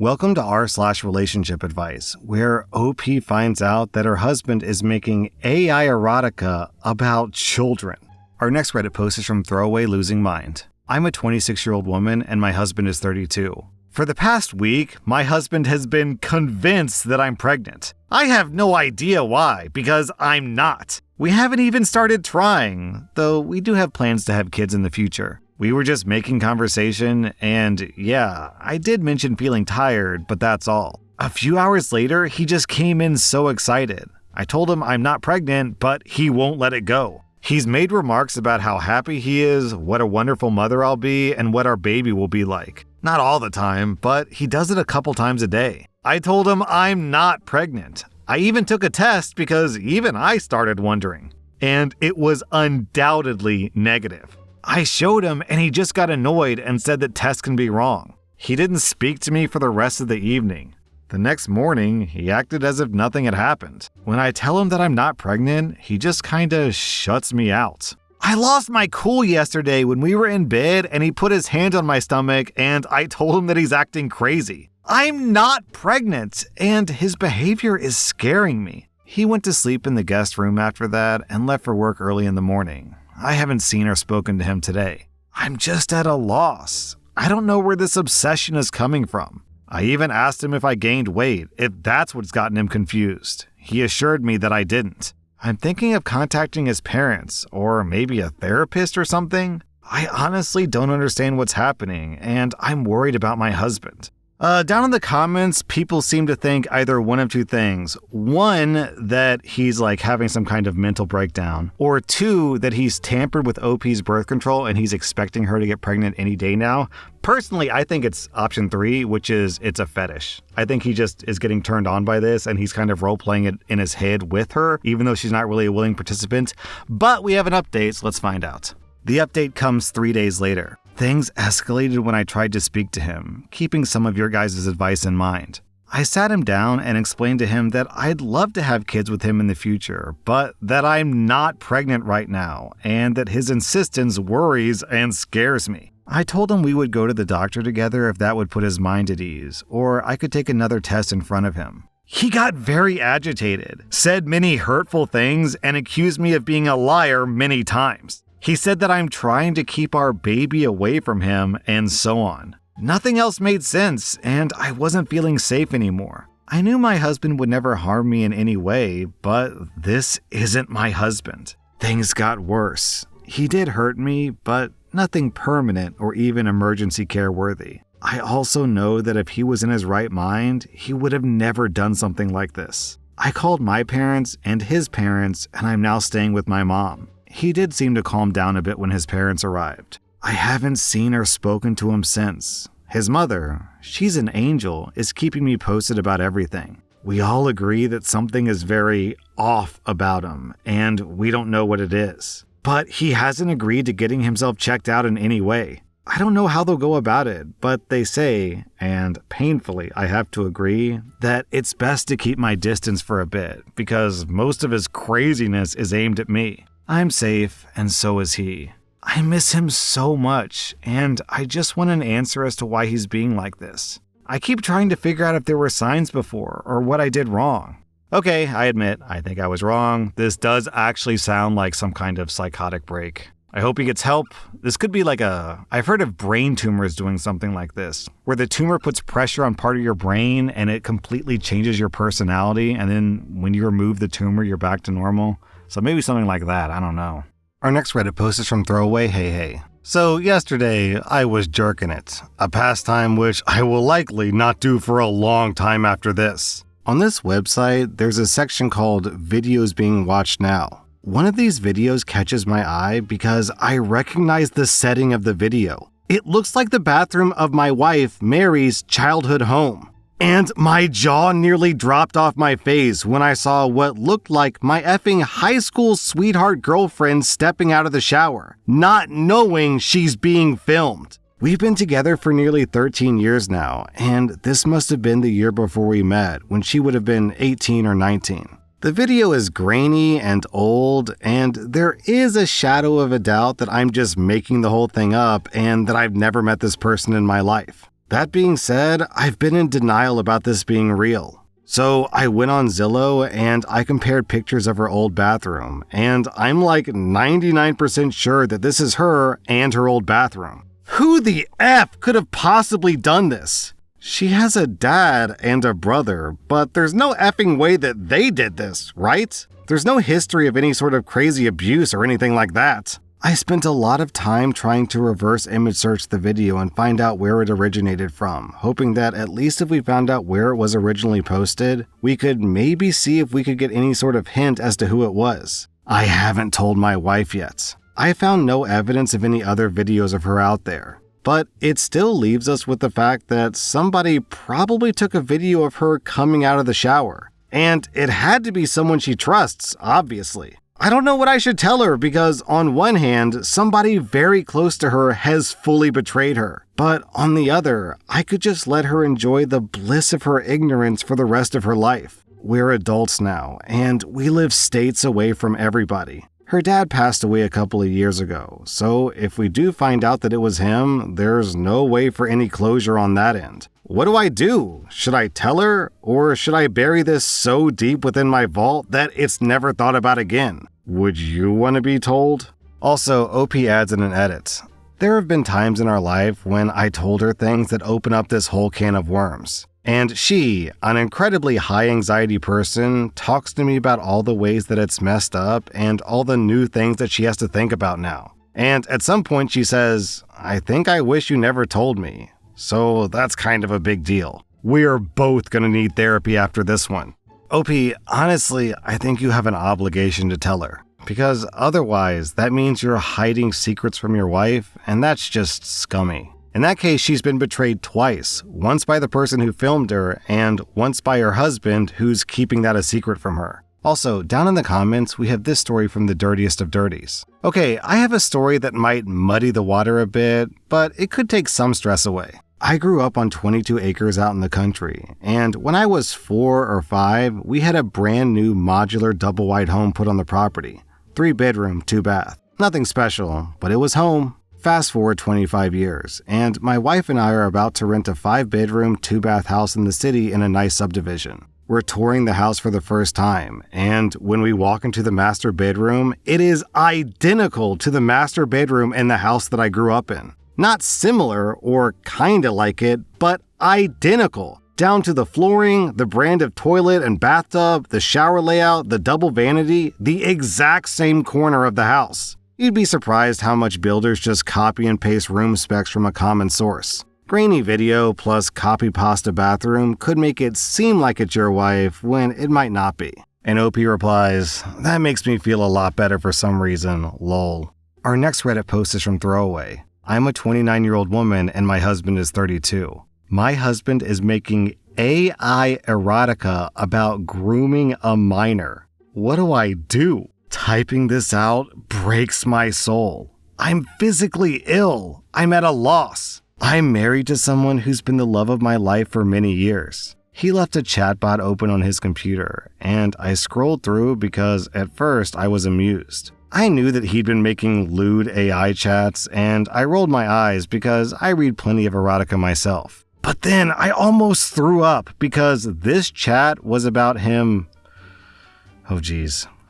Welcome to r/relationship advice, where OP finds out that her husband is making AI erotica about children. Our next Reddit post is from Throwaway Losing Mind. I'm a 26-year-old woman and my husband is 32. For the past week, my husband has been convinced that I'm pregnant. I have no idea why, because I'm not. We haven't even started trying, though we do have plans to have kids in the future. We were just making conversation, and yeah, I did mention feeling tired, but that's all. A few hours later, he just came in so excited. I told him I'm not pregnant, but he won't let it go. He's made remarks about how happy he is, what a wonderful mother I'll be, and what our baby will be like. Not all the time, but he does it a couple times a day. I told him I'm not pregnant. I even took a test because even I started wondering. And it was undoubtedly negative. I showed him and he just got annoyed and said that tests can be wrong. He didn't speak to me for the rest of the evening. The next morning, he acted as if nothing had happened. When I tell him that I'm not pregnant, he just kinda shuts me out. I lost my cool yesterday when we were in bed and he put his hand on my stomach and I told him that he's acting crazy. I'm not pregnant and his behavior is scaring me. He went to sleep in the guest room after that and left for work early in the morning. I haven't seen or spoken to him today. I'm just at a loss. I don't know where this obsession is coming from. I even asked him if I gained weight, if that's what's gotten him confused. He assured me that I didn't. I'm thinking of contacting his parents, or maybe a therapist or something. I honestly don't understand what's happening, and I'm worried about my husband. Down in the comments, people seem to think either one of two things. One, that he's like having some kind of mental breakdown. Or two, that he's tampered with OP's birth control and he's expecting her to get pregnant any day now. Personally, I think it's option 3, which is it's a fetish. I think he just is getting turned on by this and he's kind of role-playing it in his head with her, even though she's not really a willing participant. But we have an update, so let's find out. The update comes 3 days later. Things escalated when I tried to speak to him, keeping some of your guys' advice in mind. I sat him down and explained to him that I'd love to have kids with him in the future, but that I'm not pregnant right now, and that his insistence worries and scares me. I told him we would go to the doctor together if that would put his mind at ease, or I could take another test in front of him. He got very agitated, said many hurtful things, and accused me of being a liar many times. He said that I'm trying to keep our baby away from him, and so on. Nothing else made sense, and I wasn't feeling safe anymore. I knew my husband would never harm me in any way, but this isn't my husband. Things got worse. He did hurt me, but nothing permanent or even emergency care worthy. I also know that if he was in his right mind, he would have never done something like this. I called my parents and his parents, and I'm now staying with my mom. He did seem to calm down a bit when his parents arrived. I haven't seen or spoken to him since. His mother, she's an angel, is keeping me posted about everything. We all agree that something is very off about him, and we don't know what it is. But he hasn't agreed to getting himself checked out in any way. I don't know how they'll go about it, but they say, and painfully I have to agree, that it's best to keep my distance for a bit, because most of his craziness is aimed at me. I'm safe, and so is he. I miss him so much, and I just want an answer as to why he's being like this. I keep trying to figure out if there were signs before, or what I did wrong. Okay, I admit, I think I was wrong. This does actually sound like some kind of psychotic break. I hope he gets help. This could be like I've heard of brain tumors doing something like this, where the tumor puts pressure on part of your brain and it completely changes your personality, and then when you remove the tumor, you're back to normal. So maybe something like that, I don't know. Our next Reddit post is from Throwaway Hey Hey. So yesterday, I was jerking it, a pastime which I will likely not do for a long time after this. On this website, there's a section called Videos Being Watched Now. One of these videos catches my eye because I recognize the setting of the video. It looks like the bathroom of my wife, Mary's, childhood home. And my jaw nearly dropped off my face when I saw what looked like my effing high school sweetheart girlfriend stepping out of the shower, not knowing she's being filmed. We've been together for nearly 13 years now, and this must have been the year before we met, when she would have been 18 or 19. The video is grainy and old, and there is a shadow of a doubt that I'm just making the whole thing up and that I've never met this person in my life. That being said, I've been in denial about this being real. So I went on Zillow and I compared pictures of her old bathroom, and I'm like 99% sure that this is her and her old bathroom. Who the F could have possibly done this? She has a dad and a brother, but there's no effing way that they did this, right? There's no history of any sort of crazy abuse or anything like that. I spent a lot of time trying to reverse image search the video and find out where it originated from, hoping that at least if we found out where it was originally posted, we could maybe see if we could get any sort of hint as to who it was. I haven't told my wife yet. I found no evidence of any other videos of her out there, but it still leaves us with the fact that somebody probably took a video of her coming out of the shower. And it had to be someone she trusts, obviously. I don't know what I should tell her because on one hand, somebody very close to her has fully betrayed her. But on the other, I could just let her enjoy the bliss of her ignorance for the rest of her life. We're adults now, and we live states away from everybody. Her dad passed away a couple of years ago, so if we do find out that it was him, there's no way for any closure on that end. What do I do? Should I tell her, or should I bury this so deep within my vault that it's never thought about again? Would you want to be told? Also, OP adds in an edit. There have been times in our life when I told her things that open up this whole can of worms. And she, an incredibly high anxiety person, talks to me about all the ways that it's messed up and all the new things that she has to think about now. And at some point she says, "I think I wish you never told me." So that's kind of a big deal. We're both gonna need therapy after this one. OP, honestly, I think you have an obligation to tell her. Because otherwise, that means you're hiding secrets from your wife, and that's just scummy. In that case, she's been betrayed twice, once by the person who filmed her, and once by her husband who's keeping that a secret from her. Also, down in the comments, we have this story from the Dirtiest of Dirties. Okay, I have a story that might muddy the water a bit, but it could take some stress away. I grew up on 22 acres out in the country, and when I was 4 or 5, we had a brand new modular double-wide home put on the property. 3-bedroom, 2-bath. Nothing special, but it was home. Fast forward 25 years, and my wife and I are about to rent a 5-bedroom, 2-bath house in the city in a nice subdivision. We're touring the house for the first time, and when we walk into the master bedroom, it is identical to the master bedroom in the house that I grew up in. Not similar or kinda like it, but identical. Down to the flooring, the brand of toilet and bathtub, the shower layout, the double vanity, the exact same corner of the house. You'd be surprised how much builders just copy and paste room specs from a common source. Grainy video plus copy pasta bathroom could make it seem like it's your wife when it might not be. And OP replies, "That makes me feel a lot better for some reason, lol." Our next Reddit post is from Throwaway. I'm a 29-year-old woman and my husband is 32. My husband is making AI erotica about grooming a minor. What do I do? Typing this out breaks my soul. I'm physically ill. I'm at a loss. I'm married to someone who's been the love of my life for many years. He left a chatbot open on his computer, and I scrolled through because at first I was amused. I knew that he'd been making lewd AI chats, and I rolled my eyes because I read plenty of erotica myself. But then I almost threw up because this chat was about him,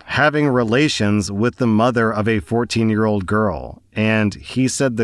having relations with the mother of a 14-year-old girl. And he said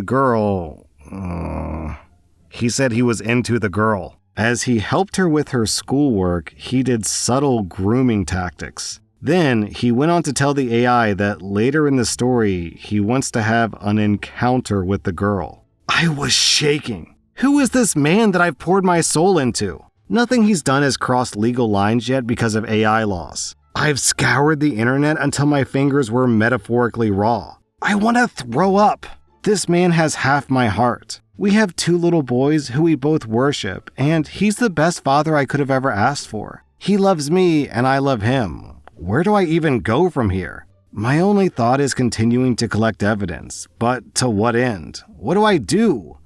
he said he was into the girl. As he helped her with her schoolwork, he did subtle grooming tactics. Then he went on to tell the AI that later in the story, he wants to have an encounter with the girl. I was shaking. Who is this man that I've poured my soul into? Nothing he's done has crossed legal lines yet because of AI laws. I've scoured the internet until my fingers were metaphorically raw. I want to throw up. This man has half my heart. We have 2 little boys who we both worship, and he's the best father I could have ever asked for. He loves me and I love him. Where do I even go from here? My only thought is continuing to collect evidence, but to what end? What do I do?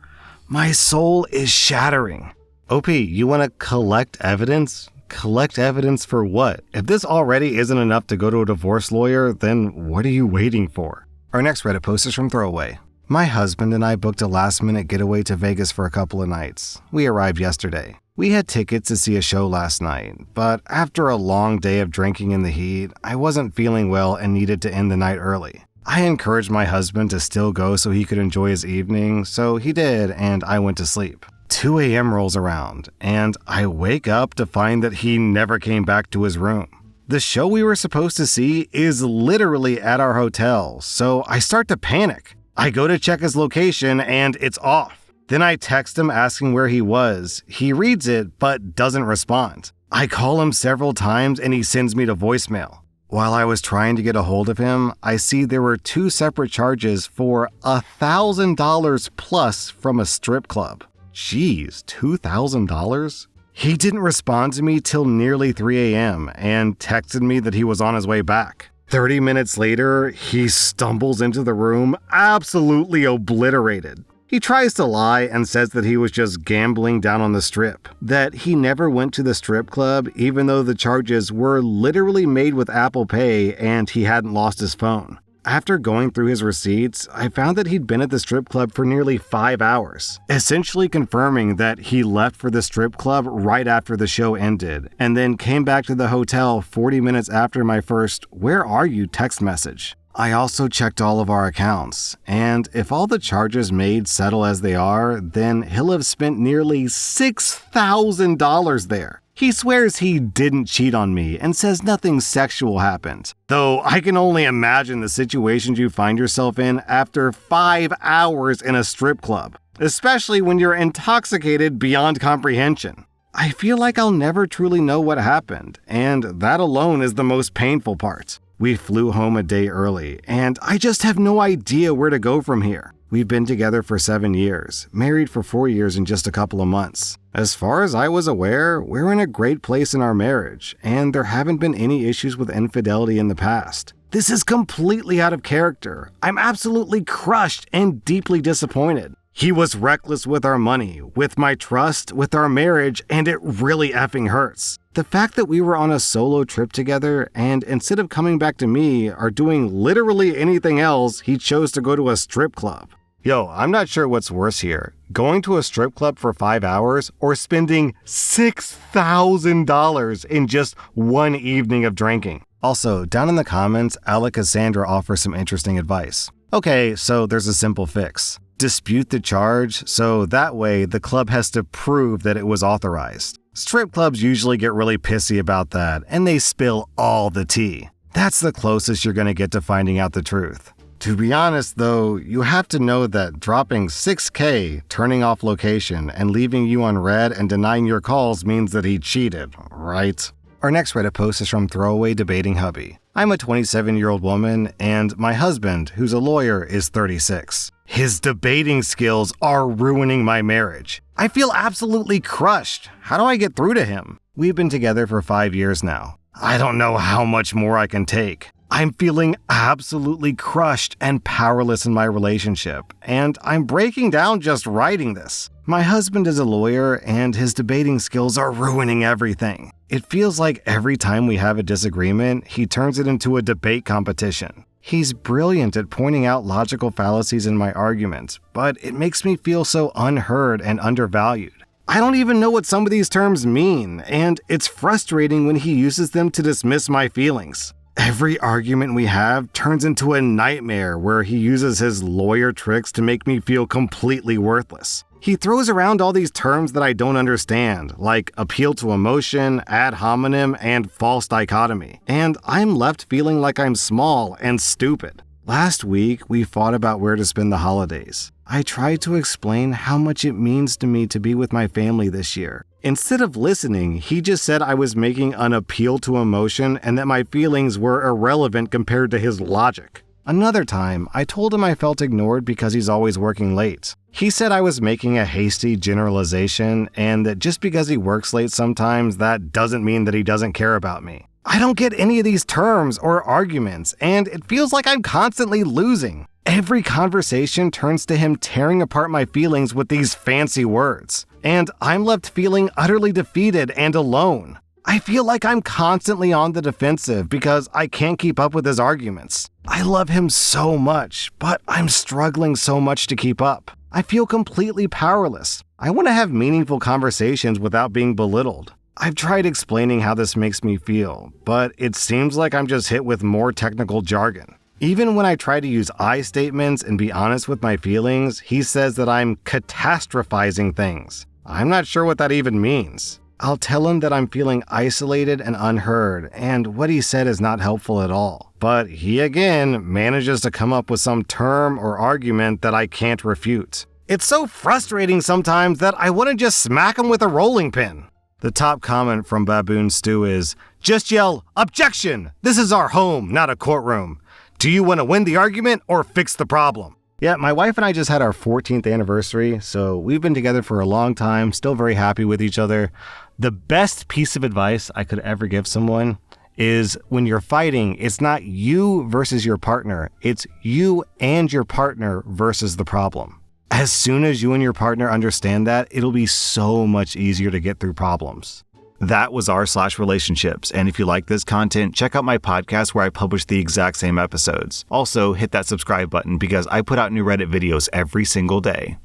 My soul is shattering. OP, you want to collect evidence? Collect evidence for what? If this already isn't enough to go to a divorce lawyer, then what are you waiting for? Our next Reddit post is from Throwaway. My husband and I booked a last-minute getaway to Vegas for a couple of nights. We arrived yesterday. We had tickets to see a show last night, but after a long day of drinking in the heat, I wasn't feeling well and needed to end the night early. I encouraged my husband to still go so he could enjoy his evening, so he did, and I went to sleep. 2 a.m. rolls around, and I wake up to find that he never came back to his room. The show we were supposed to see is literally at our hotel, so I start to panic. I go to check his location, and it's off. Then I text him asking where he was. He reads it, but doesn't respond. I call him several times, and he sends me to voicemail. While I was trying to get a hold of him, I see there were 2 separate charges for $1,000 plus from a strip club. Jeez, $2,000? He didn't respond to me till nearly 3 a.m. and texted me that he was on his way back. 30 minutes later, he stumbles into the room, absolutely obliterated. He tries to lie and says that he was just gambling down on the strip, that he never went to the strip club even though the charges were literally made with Apple Pay and he hadn't lost his phone. After going through his receipts, I found that he'd been at the strip club for nearly 5 hours, essentially confirming that he left for the strip club right after the show ended, and then came back to the hotel 40 minutes after my first "Where are you?" text message. I also checked all of our accounts, and if all the charges made settle as they are, then he'll have spent nearly $6,000 there. He swears he didn't cheat on me and says nothing sexual happened, though I can only imagine the situations you find yourself in after 5 hours in a strip club, especially when you're intoxicated beyond comprehension. I feel like I'll never truly know what happened, and that alone is the most painful part. We flew home a day early, and I just have no idea where to go from here. We've been together for 7 years, married for 4 years in just a couple of months. As far as I was aware, we're in a great place in our marriage, and there haven't been any issues with infidelity in the past. This is completely out of character. I'm absolutely crushed and deeply disappointed. He was reckless with our money, with my trust, with our marriage, and it really effing hurts. The fact that we were on a solo trip together, and instead of coming back to me or doing literally anything else, he chose to go to a strip club. Yo, I'm not sure what's worse here, going to a strip club for 5 hours or spending $6,000 in just one evening of drinking. Also, down in the comments, Cassandra offers some interesting advice. Okay, so there's a simple fix. Dispute the charge, so that way the club has to prove that it was authorized. Strip clubs usually get really pissy about that, and they spill all the tea. That's the closest you're going to get to finding out the truth. To be honest though, you have to know that dropping $6,000, turning off location, and leaving you on red and denying your calls means that he cheated, right? Our next Reddit post is from Throwaway Debating Hubby. I'm a 27-year-old woman, and my husband, who's a lawyer, is 36. His debating skills are ruining my marriage. I feel absolutely crushed. How do I get through to him? We've been together for 5 years now. I don't know how much more I can take. I'm feeling absolutely crushed and powerless in my relationship, and I'm breaking down just writing this. My husband is a lawyer, and his debating skills are ruining everything. It feels like every time we have a disagreement, he turns it into a debate competition. He's brilliant at pointing out logical fallacies in my arguments, but it makes me feel so unheard and undervalued. I don't even know what some of these terms mean, and it's frustrating when he uses them to dismiss my feelings. Every argument we have turns into a nightmare where he uses his lawyer tricks to make me feel completely worthless. He throws around all these terms that I don't understand, like appeal to emotion, ad hominem, and false dichotomy, and I'm left feeling like I'm small and stupid. Last week, we fought about where to spend the holidays. I tried to explain how much it means to me to be with my family this year. Instead of listening, he just said I was making an appeal to emotion and that my feelings were irrelevant compared to his logic. Another time, I told him I felt ignored because he's always working late. He said I was making a hasty generalization and that just because he works late sometimes, that doesn't mean that he doesn't care about me. I don't get any of these terms or arguments, and it feels like I'm constantly losing. Every conversation turns to him tearing apart my feelings with these fancy words, and I'm left feeling utterly defeated and alone. I feel like I'm constantly on the defensive because I can't keep up with his arguments. I love him so much, but I'm struggling so much to keep up. I feel completely powerless. I want to have meaningful conversations without being belittled. I've tried explaining how this makes me feel, but it seems like I'm just hit with more technical jargon. Even when I try to use I statements and be honest with my feelings, he says that I'm catastrophizing things. I'm not sure what that even means. I'll tell him that I'm feeling isolated and unheard, and what he said is not helpful at all. But he again manages to come up with some term or argument that I can't refute. It's so frustrating sometimes that I want to just smack him with a rolling pin. The top comment from Baboon Stew is, "Just yell, 'Objection! This is our home, not a courtroom. Do you want to win the argument or fix the problem?'" Yeah, my wife and I just had our 14th anniversary, so we've been together for a long time, still very happy with each other. The best piece of advice I could ever give someone is when you're fighting, it's not you versus your partner, it's you and your partner versus the problem. As soon as you and your partner understand that, it'll be so much easier to get through problems. That was r/relationships, and if you like this content, check out my podcast where I publish the exact same episodes. Also, hit that subscribe button because I put out new Reddit videos every single day.